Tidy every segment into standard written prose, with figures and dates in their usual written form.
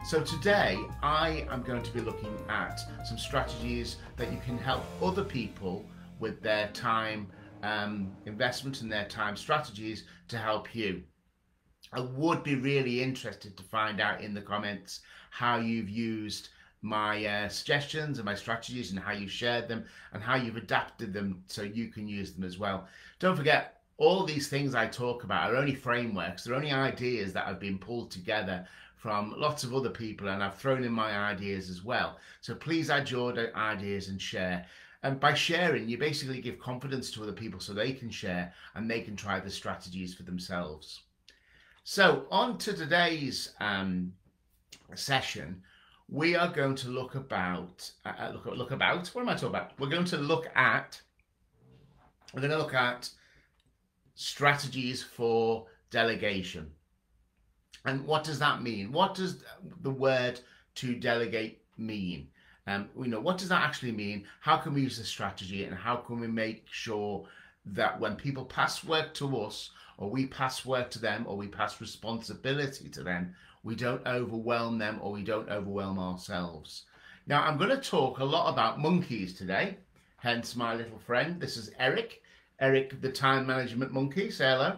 So today I am going to be looking at some strategies that you can help other people with their time investment and their time strategies to help you. I would be really interested to find out in the comments how you've used my suggestions and my strategies and how you shared them and how you've adapted them so you can use them as well. Don't forget, all these things I talk about are only frameworks, they're only ideas that have been pulled together from lots of other people, and I've thrown in my ideas as well. So please add your ideas and share. And by sharing, you basically give confidence to other people so they can share and they can try the strategies for themselves. So on to today's session, we are going to look about, what am I talking about? We're going to look at strategies for delegation. And what does that mean? What does the word to delegate mean? What does that actually mean? How can we use the strategy, and how can we make sure that when people pass work to us, or we pass work to them, or we pass responsibility to them, we don't overwhelm them, or we don't overwhelm ourselves? Now, I'm going to talk a lot about monkeys today, hence my little friend. This is Eric. Eric, the time management monkey. Say hello.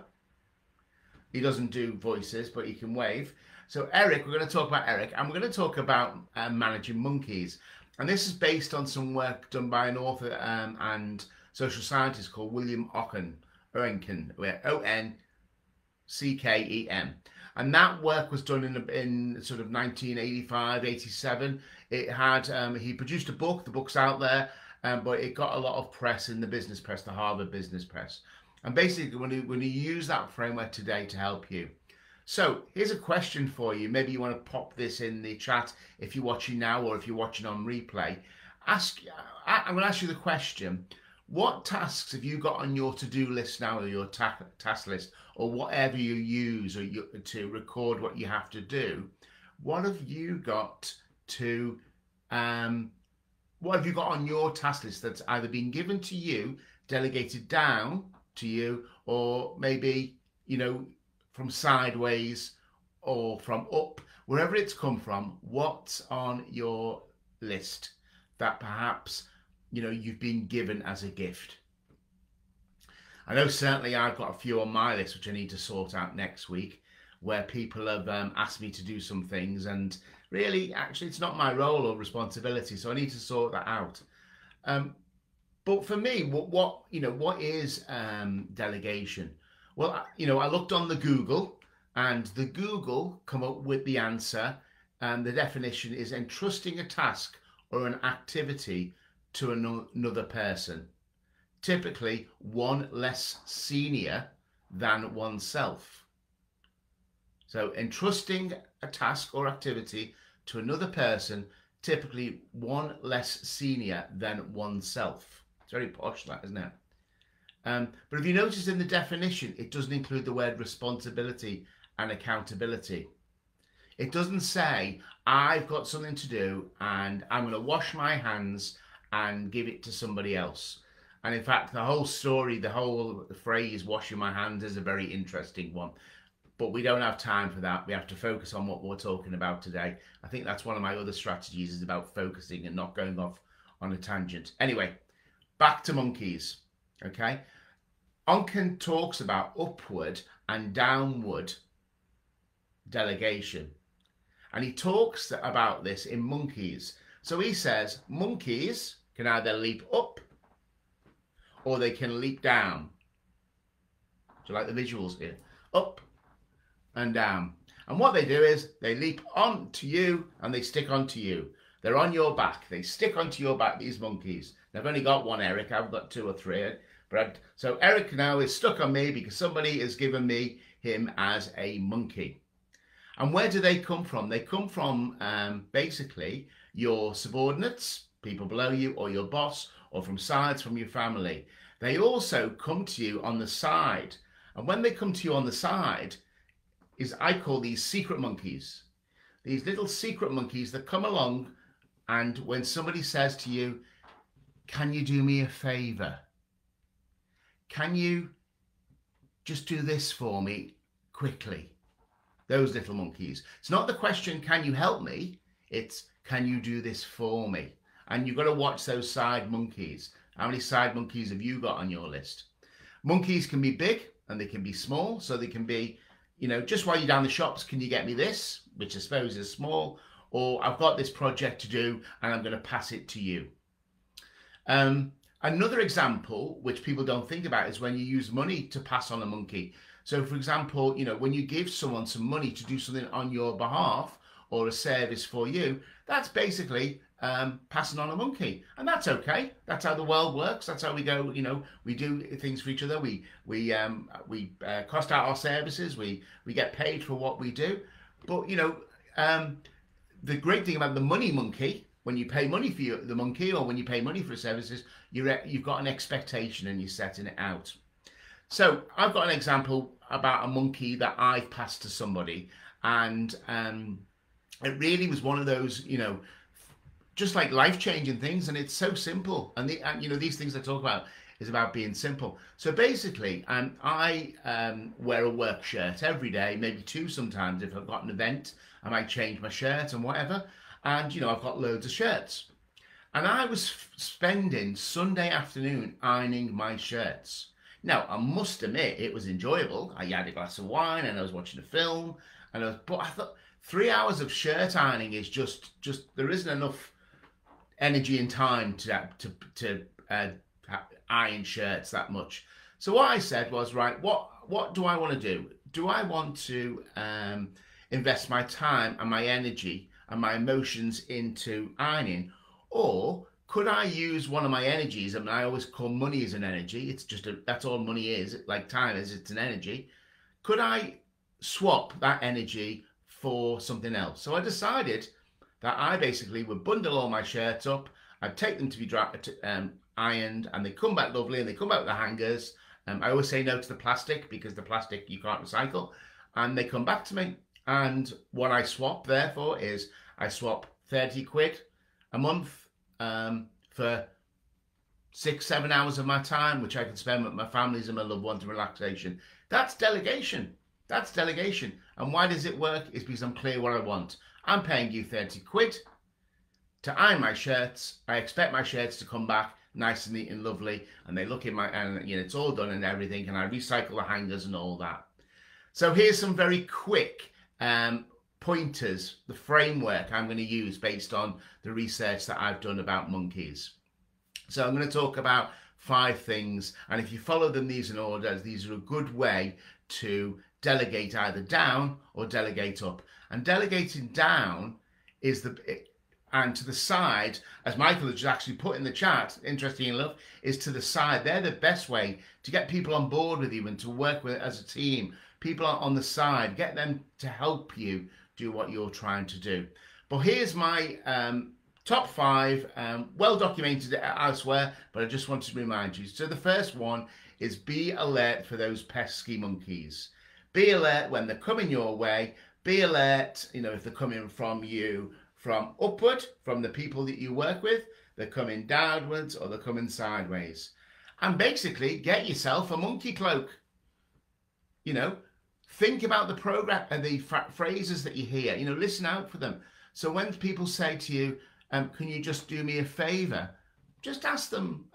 He doesn't do voices, but he can wave. So Eric, we're going to talk about Eric, and we're going to talk about managing monkeys. And this is based on some work done by an author and social scientist called William Ocken, O-N-C-K-E-M. And that work was done in sort of 1985, 87. It had, he produced a book, the book's out there, but it got a lot of press in the business press, the Harvard Business Press. And basically, we're going to use that framework today to help you. So here's a question for you. Maybe you want to pop this in the chat if you're watching now, or if you're watching on replay. I'm going to ask you the question: what tasks have you got on your to-do list now, or your task list, or whatever you use to record what you have to do? What have you got to what have you got on your task list that's either been given to you, delegated down to you, or maybe, from sideways or from up, wherever it's come from? What's on your list that perhaps, you've been given as a gift? I know certainly I've got a few on my list which I need to sort out next week, where people have asked me to do some things, and really, actually, it's not my role or responsibility, so I need to sort that out. But for me, what is delegation? Well, I looked on the Google, and the Google come up with the answer, and the definition is entrusting a task or an activity to another person, typically one less senior than oneself. So entrusting a task or activity to another person, typically one less senior than oneself. It's very posh, that, isn't it? But if you notice in the definition, it doesn't include the word responsibility and accountability. It doesn't say, I've got something to do and I'm going to wash my hands and give it to somebody else. And in fact, the whole story, the whole phrase, washing my hands, is a very interesting one. But we don't have time for that. We have to focus on what we're talking about today. I think that's one of my other strategies, is about focusing and not going off on a tangent. Anyway, back to monkeys, okay? Onken talks about upward and downward delegation. And he talks about this in monkeys. So he says monkeys can either leap up or they can leap down. So like the visuals here, up and down. And what they do is they leap onto you and they stick onto you. They're on your back. They stick onto your back, these monkeys. And I've only got one Eric. I've got two or three. So Eric now is stuck on me because somebody has given me him as a monkey. And where do they come from? They come from basically your subordinates, people below you, or your boss, or from sides from your family. They also come to you on the side. And when they come to you on the side, I call these secret monkeys. These little secret monkeys that come along, and when somebody says to you, can you do me a favor? Can you just do this for me quickly? those little monkeys. It's not the question, can you help me? It's, can you do this for me? And you've got to watch those side monkeys. How many side monkeys have you got on your list? Monkeys can be big and they can be small. So they can be, you know, just while you're down the shops, can you get me this? Which I suppose is small. Or I've got this project to do and I'm going to pass it to you. Another example, which people don't think about, is when you use money to pass on a monkey. So for example, you know, when you give someone some money to do something on your behalf or a service for you, that's basically passing on a monkey. And that's okay. That's how the world works. That's how we go, you know, we do things for each other. We cost out our services. We get paid for what we do. But, you know, the great thing about the money monkey, when you pay money for the monkey or when you pay money for services, you've got an expectation and you're setting it out. So I've got an example about a monkey that I've passed to somebody, and it really was one of those, you know, just like life-changing things, and it's so simple. And you know, these things I talk about is about being simple. So basically, I wear a work shirt every day, maybe two sometimes. If I've got an event, I might change my shirt and whatever. And, you know, I've got loads of shirts. And I was spending Sunday afternoon ironing my shirts. Now, I must admit, it was enjoyable. I had a glass of wine and I was watching a film. But I thought 3 hours of shirt ironing is just there isn't enough energy and time to iron shirts that much. So what I said was, right, what do I want to do? Do I want to invest my time and my energy and my emotions into ironing, or could I use one of my energies? I mean, I always call money as an energy. It's just that's all money is, like time is, it's an energy. Could I swap that energy for something else? So I decided that I basically would bundle all my shirts up. I'd take them to be ironed, and they come back lovely, and they come back with the hangers. I always say no to the plastic, because the plastic you can't recycle, and they come back to me. And what I swap, therefore, is I swap 30 quid a month for 6-7 hours of my time, which I can spend with my families and my loved ones and relaxation. That's delegation. That's delegation. And why does it work? It's because I'm clear what I want. I'm paying you 30 quid to iron my shirts. I expect my shirts to come back nice and neat and lovely, and they look in my, and you know, it's all done and everything, and I recycle the hangers and all that. So here's some very quick pointers, the framework I'm going to use based on the research that I've done about monkeys. So I'm going to talk about 5 things, and if you follow them these in order, these are a good way to delegate either down or delegate up. And delegating down is and to the side, as Michael has actually put in the chat, interesting enough, is to the side. They're the best way to get people on board with you and to work with as a team. People are on the side, get them to help you do what you're trying to do. But here's my top 5, well documented elsewhere, but I just wanted to remind you. So the first one is be alert for those pesky monkeys. Be alert when they're coming your way. Be alert, you know, if they're coming from you from upward, from the people that you work with, they're coming downwards or they're coming sideways. And basically get yourself a monkey cloak. You know, think about the program and the phrases that you hear, you know, listen out for them. So when people say to you, can you just do me a favor? Just ask them,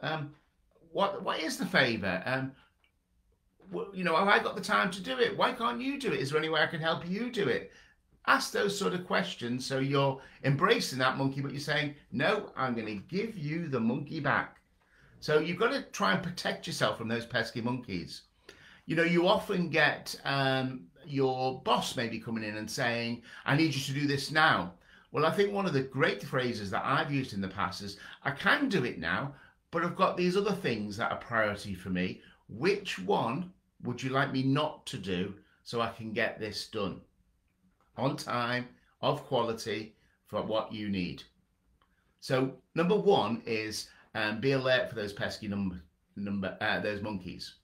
what is the favor? You know, have I got the time to do it? Why can't you do it? Is there any way I can help you do it? Ask those sort of questions, so you're embracing that monkey, but you're saying, no, I'm going to give you the monkey back. So you've got to try and protect yourself from those pesky monkeys. You know, you often get your boss maybe coming in and saying, I need you to do this now. Well, I think one of the great phrases that I've used in the past is, I can do it now, but I've got these other things that are priority for me. Which one would you like me not to do so I can get this done? On time, of quality, for what you need. So number 1 is be alert for those pesky those monkeys.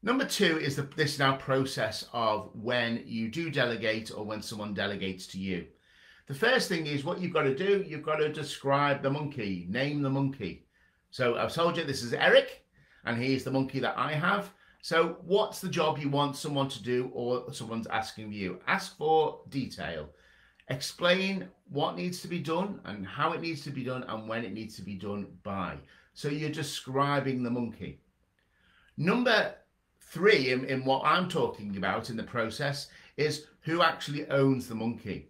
Number 2 is this now process of when you do delegate or when someone delegates to you. The first thing is what you've got to do. You've got to describe the monkey, name the monkey. So I've told you this is Eric, and he's the monkey that I have. So what's the job you want someone to do or someone's asking you? Ask for detail. Explain what needs to be done and how it needs to be done and when it needs to be done by. So you're describing the monkey. Number 3 in what I'm talking about in the process is who actually owns the monkey.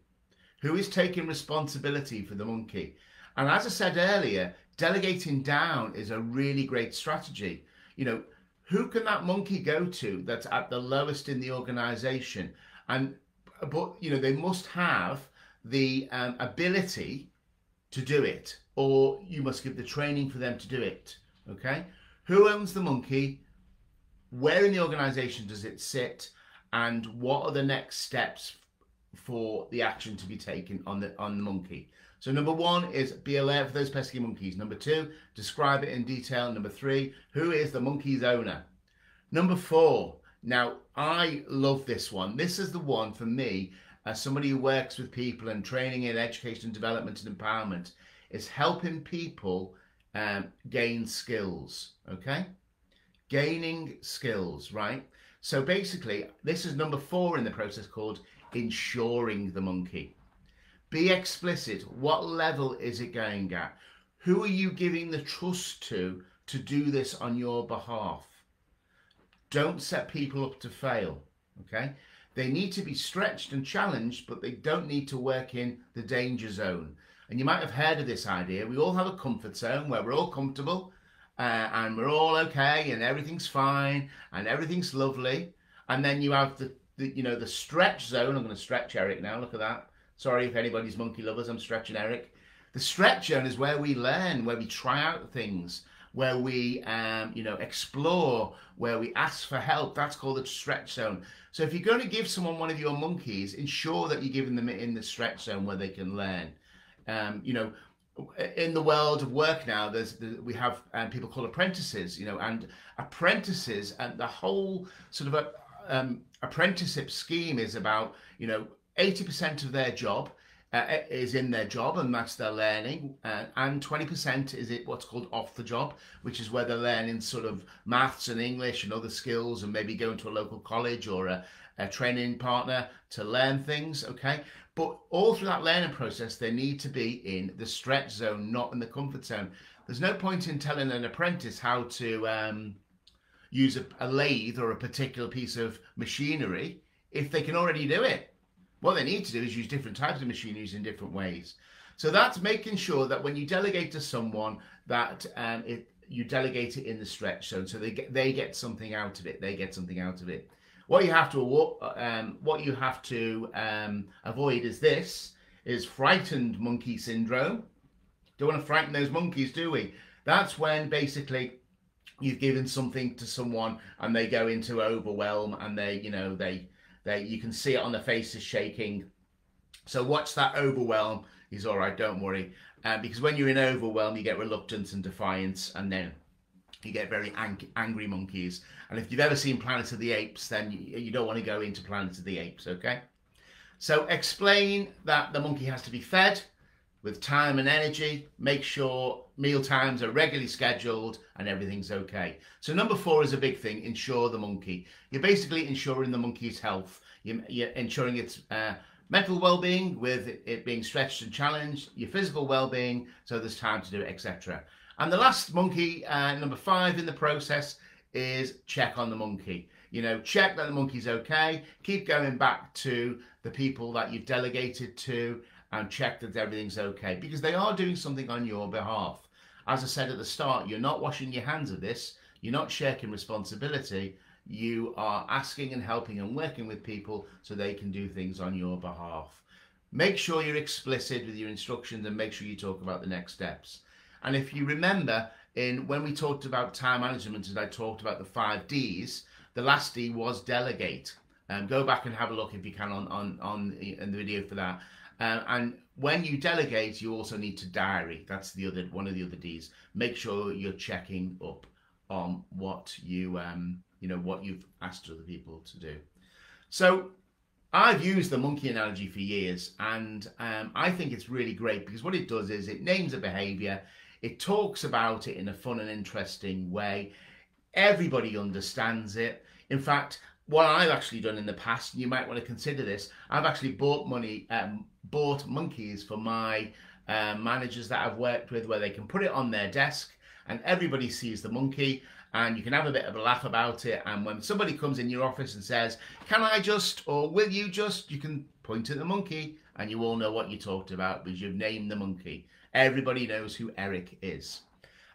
Who is taking responsibility for the monkey? And as I said earlier, delegating down is a really great strategy. You know, who can that monkey go to that's at the lowest in the organization? But you know, they must have the ability to do it, or you must give the training for them to do it. Okay? Who owns the monkey? Where in the organization does it sit? And what are the next steps for the action to be taken on the monkey? So number 1 is be alert for those pesky monkeys. Number 2, describe it in detail. Number 3, who is the monkey's owner? Number 4, now I love this one. This is the one for me as somebody who works with people and training in education, development and empowerment, is helping people gain skills, okay? Gaining skills, right? So basically, this is number 4 in the process called ensuring the monkey. Be explicit. What level is it going at? Who are you giving the trust to do this on your behalf? Don't set people up to fail, okay? They need to be stretched and challenged, but they don't need to work in the danger zone. And you might have heard of this idea. We all have a comfort zone where we're all comfortable and we're all okay and everything's fine and everything's lovely. And then you have the stretch zone. I'm going to stretch Eric now. Look at that. Sorry if anybody's monkey lovers, I'm stretching Eric. The stretch zone is where we learn, where we try out things, where we explore, where we ask for help. That's called the stretch zone. So if you're going to give someone one of your monkeys, ensure that you're giving them in the stretch zone where they can learn. In the world of work now, we have people called apprentices, and apprentices, and the whole sort of apprenticeship scheme is about, 80% of their job is in their job, and that's their learning, and 20% is what's called off the job, which is where they're learning sort of maths and English and other skills, and maybe going to a local college or a training partner to learn things, okay? But all through that learning process, they need to be in the stretch zone, not in the comfort zone. There's no point in telling an apprentice how to use a lathe or a particular piece of machinery if they can already do it. What they need to do is use different types of machineries in different ways. So that's making sure that when you delegate to someone, that you delegate it in the stretch zone, so they get something out of it. They get something out of it. What you have to avoid is frightened monkey syndrome. Don't want to frighten those monkeys, do we? That's when basically you've given something to someone and they go into overwhelm, and you can see it on their faces shaking. So watch that overwhelm. He's all right, don't worry. Because when you're in overwhelm, you get reluctance and defiance, and then you get very angry monkeys. And if you've ever seen Planet of the Apes, then you don't want to go into Planet of the Apes, okay? So explain that the monkey has to be fed with time and energy. Make sure meal times are regularly scheduled and everything's okay. So number 4 is a big thing, ensure the monkey. You're basically ensuring the monkey's health. You're ensuring its mental well-being with it being stretched and challenged, your physical well-being, so there's time to do it, etc. And the last monkey, number 5 in the process, is check on the monkey. Check that the monkey's okay. Keep going back to the people that you've delegated to and check that everything's okay, because they are doing something on your behalf. As I said at the start, you're not washing your hands of this. You're not shirking responsibility. You are asking and helping and working with people so they can do things on your behalf. Make sure you're explicit with your instructions and make sure you talk about the next steps. And if you remember, when we talked about time management, and I talked about the 5 Ds, the last D was delegate. Go back and have a look if you can on the video for that. And when you delegate, you also need to diary. That's one of the other Ds. Make sure you're checking up on what what you've asked other people to do. So I've used the monkey analogy for years, and I think it's really great because what it does is it names a behavior. It talks about it in a fun and interesting way. Everybody understands it. In fact, what I've actually done in the past, and you might want to consider this, I've actually bought monkeys for my managers that I've worked with, where they can put it on their desk and everybody sees the monkey and you can have a bit of a laugh about it. And when somebody comes in your office and says, can I just, or will you just, you can point at the monkey and you all know what you talked about because you've named the monkey. Everybody knows who Eric is.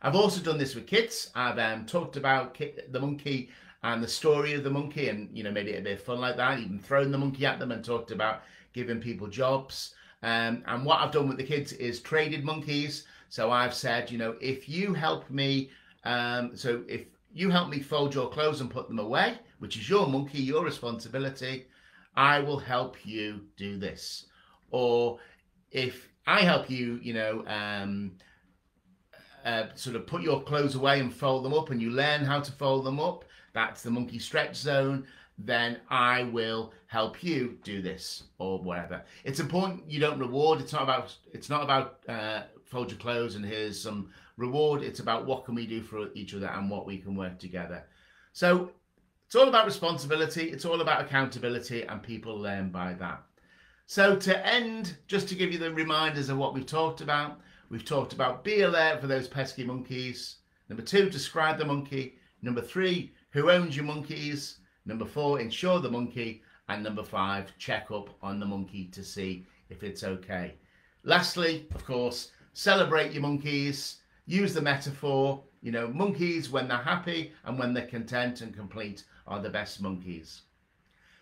I've also done this with kids. I've talked about the monkey and the story of the monkey, and made it a bit of fun like that, even thrown the monkey at them and talked about giving people jobs. And what I've done with the kids is traded monkeys. So I've said, if you help me, if you help me fold your clothes and put them away, which is your monkey, your responsibility, I will help you do this. Or if I help you, sort of put your clothes away and fold them up, and you learn how to fold them up, that's the monkey stretch zone, then I will help you do this, or whatever. It's important you don't reward. It's not about fold your clothes and here's some reward. It's about what can we do for each other and what we can work together. So it's all about responsibility. It's all about accountability, and people learn by that. So to end, just to give you the reminders of what we've talked about be alert for those pesky monkeys. Number 2, describe the monkey. Number 3, who owns your monkeys? Number 4, insure the monkey. And number 5, check up on the monkey to see if it's okay. Lastly, of course, celebrate your monkeys. Use the metaphor. Monkeys, when they're happy and when they're content and complete, are the best monkeys.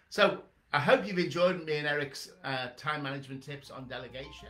So I hope you've enjoyed me and Eric's time management tips on delegation.